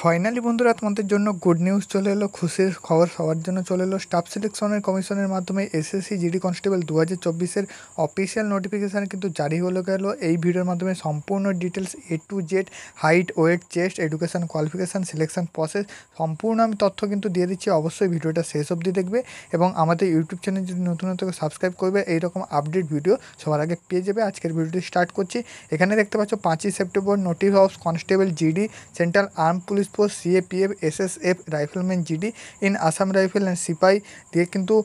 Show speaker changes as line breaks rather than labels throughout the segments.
Finally বন্ধুরা তোমাদের জন্য গুড নিউজ চলে এলো, খুশির খবর সবার জন্য চলে এলো। স্টাফ সিলেকশনের কমিশনের মাধ্যমে এসএসসি জিডি কনস্টেবল 2024-এর অফিসিয়াল নোটিফিকেশান কিন্তু জারি হলো গেল। এই ভিডিওর মাধ্যমে সম্পূর্ণ details A to Z, height, weight, chest, education qualification, selection process সম্পূর্ণ আমি তথ্য কিন্তু দিয়ে দিচ্ছি। অবশ্যই ভিডিওটা শেষ অবধি দেখবে এবং আমাদের ইউটিউব চ্যানেল যদি নতুন সাবস্ক্রাইব করবে, এইরকম আপডেট ভিডিও সবার আগে পেয়ে যাবে। আজকের ভিডিওটি স্টার্ট করছি। এখানে দেখতে পাচ্ছ 5ই September notice of constable GD, central arm police force, CAPF, SSF, rifleman GD in Assam rifle and সিপাই দিয়ে কিন্তু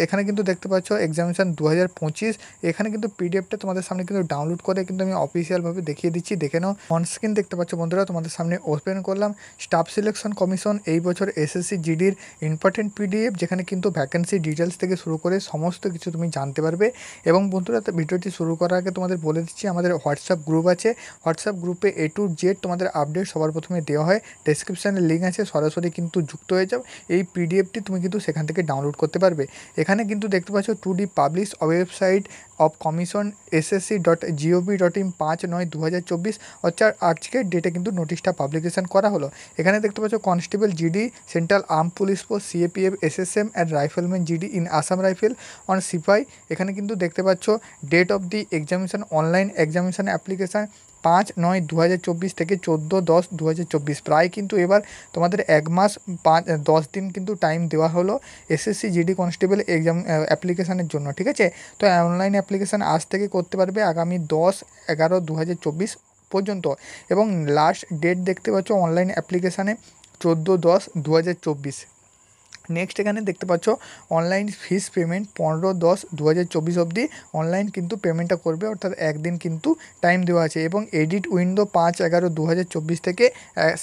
এখানে কিন্তু দেখতে পাচ্ছ এক্সামিনেশান 2025। এখানে কিন্তু পিডিএফটা তোমাদের সামনে কিন্তু ডাউনলোড করে কিন্তু আমি অফিসিয়ালভাবে দেখিয়ে দিচ্ছি, দেখে নাও। অন স্ক্রিন দেখতে পাচ্ছ বন্ধুরা, তোমাদের সামনে ওপেন করলাম। স্টাফ সিলেকশন কমিশন এই বছর এসএসসি জিডির ইম্পর্টেন্ট পিডিএফ, যেখানে কিন্তু ভ্যাকেন্সি ডিটেলস থেকে শুরু করে সমস্ত কিছু তুমি জানতে পারবে। এবং বন্ধুরা, ভিডিওটি শুরু করার আগে তোমাদের বলে দিচ্ছি, আমাদের হোয়াটসঅ্যাপ গ্রুপ আছে। হোয়াটসঅ্যাপ গ্রুপে A to Z তোমাদের আপডেট সবার প্রথমে দেওয়া হয়। ডেসক্রিপশানে লিঙ্ক আছে, সরাসরি কিন্তু যুক্ত হয়ে যাও। এই পিডিএফটি তুমি কিন্তু সেখান থেকে ডাউনলোড করতে পারবে। এখানে কিন্তু দেখতে পাচ্ছ today publish website of commission ssc.gov.in 5/9/2024, অর্থাৎ আজকের ডেটে কিন্তু নোটিশটা পাবলিকেশন করা হলো। এখানে দেখতে পাচ্ছ constable GD, central arm police force, CAPF, SSM and rifleman GD in Assam rifle on সিপাই। এখানে কিন্তু দেখতে পাচ্ছ date of the examination, online examination application 5/9/2024 থেকে 14/10/2024। প্রায় কিন্তু এবার তোমাদের 1 মাস 10 দিন কিন্তু টাইম দেওয়া হলো এসএসসি জিডি কনস্টেবল এক্সাম অ্যাপ্লিকেশানের জন্য, ঠিক আছে। তো অনলাইন অ্যাপ্লিকেশান আজ থেকে করতে পারবে আগামী 10/11/2024 পর্যন্ত। এবং লাস্ট ডেট দেখতে পাচ্ছ অনলাইন অ্যাপ্লিকেশানে 14/10/2024। নেক্সট এখানে দেখতে পাচ্ছ অনলাইন ফিস পেমেন্ট 15/10/2024 অবধি অনলাইন কিন্তু পেমেন্টটা করবে, অর্থাৎ একদিন কিন্তু টাইম দেওয়া আছে। এবং এডিট উইন্ডো 5/11/2024 থেকে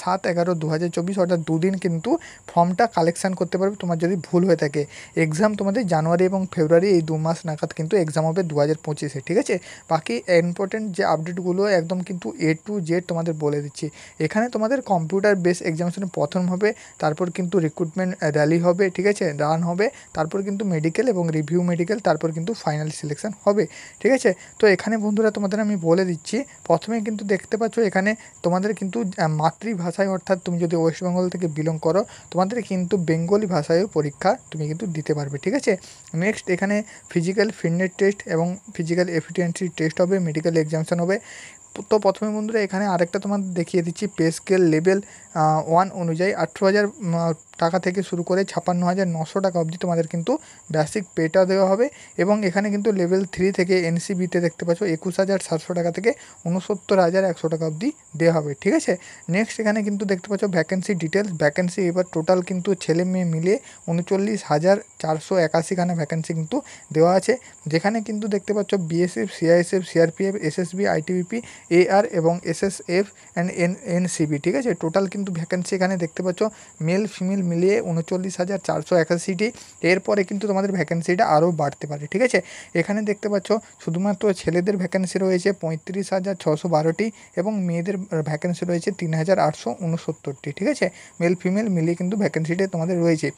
7/11/2024, অর্থাৎ দুদিন কিন্তু ফর্মটা কালেকশান করতে পারবে তোমার যদি ভুল হয়ে থাকে। এক্সাম তোমাদের জানুয়ারি এবং ফেব্রুয়ারি এই 2 মাস নাগাদ কিন্তু এক্সাম হবে 2025-এ, ঠিক আছে। বাকি ইম্পর্টেন্ট যে আপডেটগুলো একদম কিন্তু A to Z তোমাদের বলে দিচ্ছি। এখানে তোমাদের কম্পিউটার বেস এক্সামিনেশন প্রথম হবে, তারপর কিন্তু রিক্রুটমেন্ট র্যালি হবে, ঠিক আছে, রান হবে, তারপর কিন্তু মেডিকেল এবং রিভিউ মেডিকেল, তারপর কিন্তু ফাইনাল সিলেকশন হবে, ঠিক আছে। তো এখানে বন্ধুরা তোমাদের আমি বলে দিচ্ছি, প্রথমে কিন্তু দেখতে পাচ্ছ এখানে তোমাদের কিন্তু মাতৃভাষায়, অর্থাৎ তুমি যদি ওয়েস্ট বেঙ্গল থেকে বিলং করো, তোমাদের কিন্তু বেঙ্গলি ভাষায়ও পরীক্ষা তুমি কিন্তু দিতে পারবে, ঠিক আছে। নেক্সট এখানে ফিজিক্যাল ফিটনেস টেস্ট এবং ফিজিক্যাল এফিসিয়েন্সি টেস্ট হবে, মেডিকেল এক্সামিনেশন হবে। তো প্রথমে বন্ধুরা এখানে আরেকটা তোমাদের দেখিয়ে দিচ্ছি, পে স্কেল লেভেল 1 অনুযায়ী 18,000 টাকা থেকে শুরু করে 56,900 টাকা অবধি তোমাদের কিন্তু বেসিক পেটা দেওয়া হবে। এবং এখানে কিন্তু লেভেল 3 থেকে এনসিবিতে দেখতে পাচ্ছ 21,700 টাকা থেকে 69,100 টাকা অবধি দেওয়া হবে, ঠিক আছে। নেক্সট এখানে কিন্তু দেখতে পাচ্ছ ভ্যাকেন্সি ডিটেলস। ভ্যাকেন্সি এবার টোটাল কিন্তু ছেলে মেয়ে মিলিয়ে 39,481খানা ভ্যাকেন্সি কিন্তু দেওয়া আছে, যেখানে কিন্তু দেখতে পাচ্ছ BSF, CISF, CRPF, SSB, ITBP, AR এবং এসএসএফ অ্যান্ড এনসিবি, ঠিক আছে। টোটাল কিন্তু ভ্যাকেন্সি এখানে দেখতে পাচ্ছ মেল ফিমেল মিলিয়ে 39,481টি। এরপরে কিন্তু তোমাদের ভ্যাকেন্সিটা আরও বাড়তে পারে, ঠিক আছে। এখানে দেখতে পাচ্ছ শুধুমাত্র ছেলেদের ভ্যাকেন্সি রয়েছে 35,612টি এবং মেয়েদের ভ্যাকেন্সি রয়েছে 3,869টি, ঠিক আছে। মেল ফিমেল মিলিয়ে কিন্তু ভ্যাকেন্সিটা তোমাদের রয়েছে।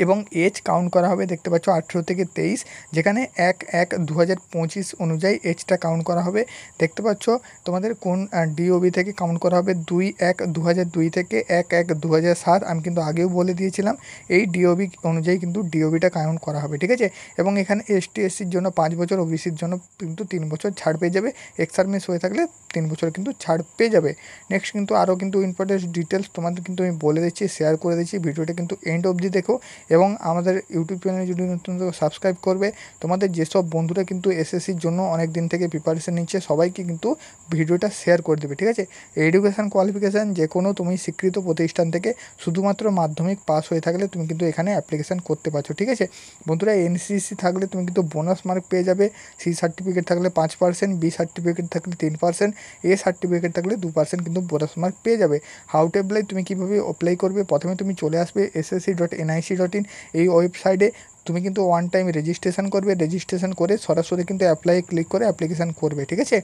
এবং এজ কাউন্ট করা হবে দেখতে পাচ্ছ 18 থেকে 23, যেখানে 1/1/2025 অনুযায়ী এজটা কাউন্ট করা হবে। দেখতে পাচ্ছ তোমাদের কোন ডিওবি থেকে কাউন্ট করা হবে, 2/1/2002 থেকে 1/1/2007। আমি কিন্তু আগেও বলে দিয়েছিলাম এই ডিওবি অনুযায়ী কিন্তু ডিওবিটা কাউন্ট করা হবে, ঠিক আছে। এবং এখানে ST/SCর জন্য 5 বছর, ওবিসির জন্য কিন্তু 3 বছর ছাড় পেয়ে যাবে। এক্স সার্ভিস হয়ে থাকলে 3 বছর কিন্তু ছাড় পেয়ে যাবে। নেক্সট কিন্তু আরও কিন্তু ইম্পর্টেন্ট ডিটেলস তোমাদের কিন্তু আমি বলে দিচ্ছি, শেয়ার করে দিচ্ছি। ভিডিওটা কিন্তু এন্ড অবধি দেখো এবং আমাদের ইউটিউব চ্যানেলে যদি নতুন সাবস্ক্রাইব করবে। তোমাদের যেসব বন্ধুরা কিন্তু এসএসসির জন্য অনেক দিন থেকে প্রিপারেশন নিচ্ছে, সবাইকে কিন্তু ভিডিওটা শেয়ার করে দেবে, ঠিক আছে। এডুকেশান কোয়ালিফিকেশান যে কোনো তুমি স্বীকৃত প্রতিষ্ঠান থেকে শুধুমাত্র মাধ্যমিক পাস হয়ে থাকলে তুমি কিন্তু এখানে অ্যাপ্লিকেশান করতে পারছো, ঠিক আছে বন্ধুরা। এনসিসি থাকলে তুমি কিন্তু বোনাস মার্ক পেয়ে যাবে। সি সার্টিফিকেট থাকলে 5%, বি সার্টিফিকেট থাকলে 3%, এ সার্টিফিকেট থাকলে 2% কিন্তু বোনাস মার্ক পেয়ে যাবে। হাউ টু অ্যাপ্লাই, তুমি কীভাবে অ্যাপ্লাই করবে, প্রথমে তুমি চলে আসবে ssc.nic.in এই ওয়েবসাইটে। তুমি কিন্তু ওয়ান টাইম রেজিস্ট্রেশন করবে, রেজিস্ট্রেশন করে সরাসরি কিন্তু অ্যাপ্লাই ক্লিক করে অ্যাপ্লিকেশান করবে, ঠিক আছে।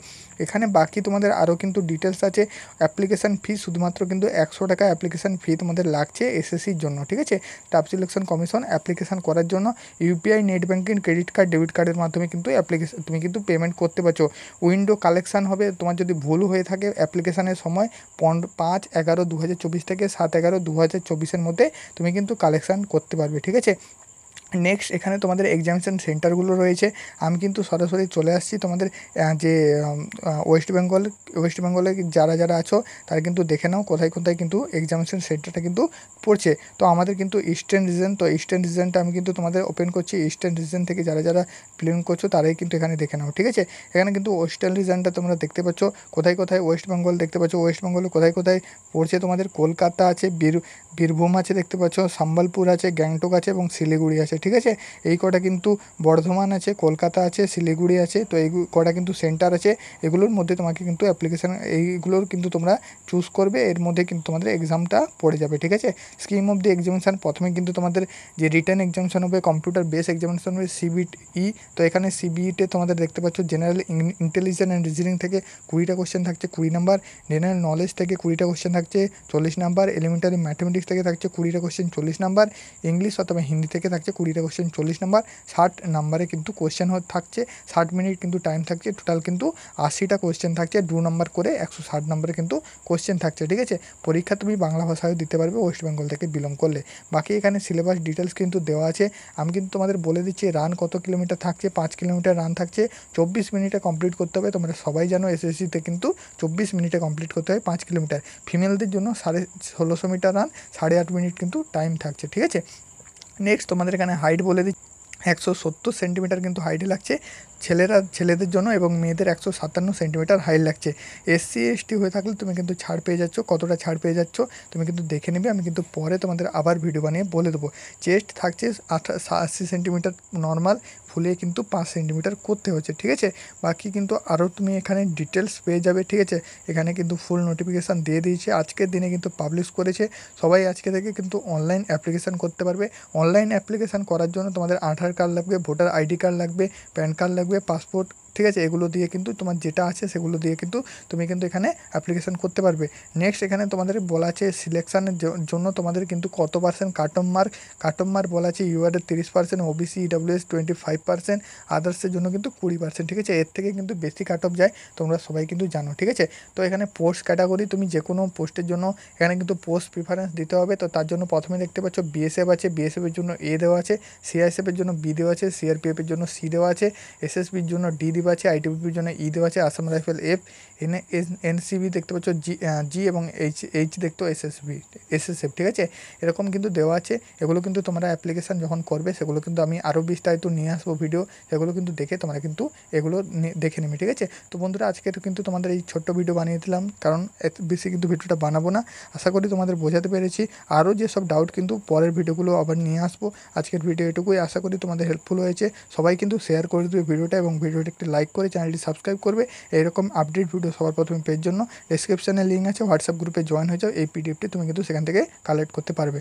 এখানে বাকি তোমাদের আরও কিন্তু ডিটেলস আছে। অ্যাপ্লিকেশান ফি শুধুমাত্র কিন্তু 100 টাকা অ্যাপ্লিকেশান ফি তোমাদের লাগছে এসএসসির জন্য, ঠিক আছে। স্টাফ সিলেকশন কমিশন অ্যাপ্লিকেশান করার জন্য UPI, net banking, credit card, debit কার্ডের মাধ্যমে কিন্তু তুমি কিন্তু পেমেন্ট করতে পারছো। উইন্ডো কালেকশান হবে তোমার যদি ভুল হয়ে থাকে অ্যাপ্লিকেশানের সময় 5/11/2024 থেকে 7/11/2024 মধ্যে তুমি কিন্তু কালেকশান করতে পারবে, ঠিক আছে। নেক্সট এখানে তোমাদের এক্সামিনেশন সেন্টারগুলো রয়েছে। আমি কিন্তু সরাসরি চলে আসছি তোমাদের যে ওয়েস্ট বেঙ্গলে যারা আছো তারা কিন্তু দেখে নাও কোথায় কোথায় কিন্তু এক্সামিনেশন সেন্টারটা কিন্তু পড়ছে। তো আমাদের কিন্তু ইস্টার্ন রিজনটা আমি কিন্তু তোমাদের ওপেন করছি। ইস্টার্ন রিজন থেকে যারা প্লেন করছো তারাই কিন্তু এখানে দেখে নাও, ঠিক আছে। এখানে কিন্তু ওয়েস্টার্ন রিজনটা তোমরা দেখতে পাচ্ছ কোথায় কোথায় ওয়েস্ট বেঙ্গল দেখতে পাচ্ছ। ওয়েস্ট বেঙ্গলে কোথায় কোথায় পড়ছে তোমাদের কলকাতা আছে, বীরভূম আছে দেখতে পাচ্ছ, সম্বলপুর আছে, গ্যাংটক আছে এবং শিলিগুড়ি আছে, ঠিক আছে। এই কটা কিন্তু বর্ধমান আছে, কলকাতা আছে, শিলিগুড়ি আছে। তো এই কটা কিন্তু সেন্টার আছে। এগুলোর মধ্যে তোমাকে কিন্তু অ্যাপ্লিকেশান এইগুলোর কিন্তু তোমরা চুজ করবে, এর মধ্যে কিন্তু তোমাদের এক্সামটা পড়ে যাবে, ঠিক আছে। স্কিম অফ দি এক্সামিনেশান প্রথমে কিন্তু তোমাদের যে রিটেন এক্সামিনেশান হবে, কম্পিউটার বেস এক্সামিনেশান হবে, সিবিই। তো এখানে সিবিইতে তোমাদের দেখতে পাচ্ছ জেনারেল ইন্টেলিজেন্স অ্যান্ড রিজনিং থেকে 20টা কোশ্চেন থাকছে 20 নাম্বার, জেনারেল নলেজ থেকে 20টা কোশ্চেন থাকছে 40 নাম্বার, এলিমেন্টারি ম্যাথমেটিক্স থেকে থাকছে 20টা কোশ্চেন 40 নাম্বার, ইংলিশ অথবা হিন্দি থেকে থাকছে 20টা কোশ্চেন 40 নাম্বার। 60 নাম্বারে কিন্তু কোশ্চেন থাকছে, 60 মিনিট কিন্তু টাইম থাকছে। টোটাল কিন্তু 80টা কোশ্চেন থাকছে, 2 নাম্বার করে 160 নাম্বারে কিন্তু কোশ্চেন থাকছে, ঠিক আছে। পরীক্ষা তুমি বাংলা ভাষায়ও দিতে পারবে ওয়েস্ট বেঙ্গল থেকে বিলং করলে। বাকি এখানে সিলেবাস ডিটেলস কিন্তু দেওয়া আছে। আমি কিন্তু তোমাদের বলে দিচ্ছি রান কত কিলোমিটার থাকছে। 5 কিলোমিটার রান থাকছে, 24 মিনিটে কমপ্লিট করতে হবে। তোমরা সবাই জানো এসএসসিতে কিন্তু 24 মিনিটে কমপ্লিট করতে হয় 5 কিলোমিটার। ফিমেলদের জন্য 1650 মিটার রান, 8.5 মিনিট কিন্তু টাইম থাকছে, ঠিক আছে। নেক্সট তোমাদের এখানে হাইট বলে দিচ্ছি, 170 সেন্টিমিটার কিন্তু হাইটে লাগছে ছেলেদের জন্য এবং মেয়েদের 157 সেন্টিমিটার হাইট লাগছে। এসসি এসটি হয়ে থাকলে তুমি কিন্তু ছাড় পেয়ে যাচ্ছ। কতটা ছাড় পেয়ে যাচ্ছ তুমি কিন্তু দেখে নেবে, আমি কিন্তু পরে তোমাদের আবার ভিডিও বানিয়ে বলে দেবো। চেস্ট থাকছে 80 সেন্টিমিটার নর্মাল, ফুলে কিন্তু 5 সেন্টিমিটার করতে হচ্ছে, ঠিক আছে। বাকি কিন্তু আরও তুমি এখানে ডিটেলস পেয়ে যাবে, ঠিক আছে। এখানে কিন্তু ফুল নোটিফিকেশান দিয়ে দিয়েছে, আজকের দিনে কিন্তু পাবলিশ করেছে। সবাই আজকে থেকে কিন্তু অনলাইন অ্যাপ্লিকেশান করতে পারবে। অনলাইন অ্যাপ্লিকেশান করার জন্য তোমাদের আধার কার্ড লাগবে, ভোটার আইডি কার্ড লাগবে, প্যান কার্ড লাগবে, পাসপোর্ট, ঠিক আছে। এগুলো দিয়ে কিন্তু তোমার যেটা আছে সেগুলো দিয়ে কিন্তু তুমি কিন্তু এখানে অ্যাপ্লিকেশান করতে পারবে। নেক্সট এখানে তোমাদের বলা আছে সিলেকশানের জন্য তোমাদের কিন্তু কত পার্সেন্ট কাট অফ মার্ক বলা আছে। ইউআরের 30%, ওবিসি ইডব্লিউএস 25%, আদার্সের জন্য কিন্তু 20%, ঠিক আছে। এর থেকে কিন্তু বেশি কাট অফ যায়, তোমরা সবাই কিন্তু জানো, ঠিক আছে। তো এখানে পোস্ট ক্যাটাগরি, তুমি যে কোনো পোস্টের জন্য এখানে কিন্তু পোস্ট প্রিফারেন্স দিতে হবে। তো তার জন্য প্রথমে দেখতে পাচ্ছ বিএসএফ আছে, বিএসএফের জন্য এ দেওয়া আছে, সিআইএসএফের জন্য বি দেওয়া আছে, সিআরপিএফের জন্য সি দেওয়া আছে, এসএসবির জন্য ডি দেওয়া আছে, আইটিবিপির জন্য ই দেওয়া আছে, আসাম রাইফেল এফ, এনসিবি দেখতে পাচ্ছ জি এবং এইচ দেখতো এসএসএফ, ঠিক আছে। এরকম কিন্তু দেওয়া আছে। এগুলো কিন্তু তোমরা অ্যাপ্লিকেশান যখন করবে সেগুলো কিন্তু আমি আরও বিস্তারিত নিয়ে আসবো ভিডিও, সেগুলো কিন্তু দেখে তোমরা কিন্তু এগুলো দেখে নেবে, ঠিক আছে। তো বন্ধুরা আজকে কিন্তু তোমাদের এই ছোট্ট ভিডিও বানিয়ে দিলাম, কারণ এত বেশি কিন্তু ভিডিওটা বানাবো না। আশা করি তোমাদের বোঝাতে পেরেছি। আরও যেসব ডাউট কিন্তু পরের ভিডিওগুলো আবার নিয়ে আসবো। আজকের ভিডিও এটুকুই, আশা করি তোমাদের হেল্পফুল হয়েছে। সবাই কিন্তু শেয়ার করে দেবে ভিডিওটা এবং ভিডিওটা একটি লাইক করে চ্যানেলটি সাবস্ক্রাইব করবে। এরকম আপডেট ভিডিও সবার প্রথমে পেয়ে জন্য ডেসক্রিপশানে লিঙ্ক আছে, হোয়াটসঅ্যাপ গ্রুপে জয়েন হয়ে যাও। এই পিডিএফটি তুমি কিন্তু সেখান থেকে কালেক্ট করতে পারবে।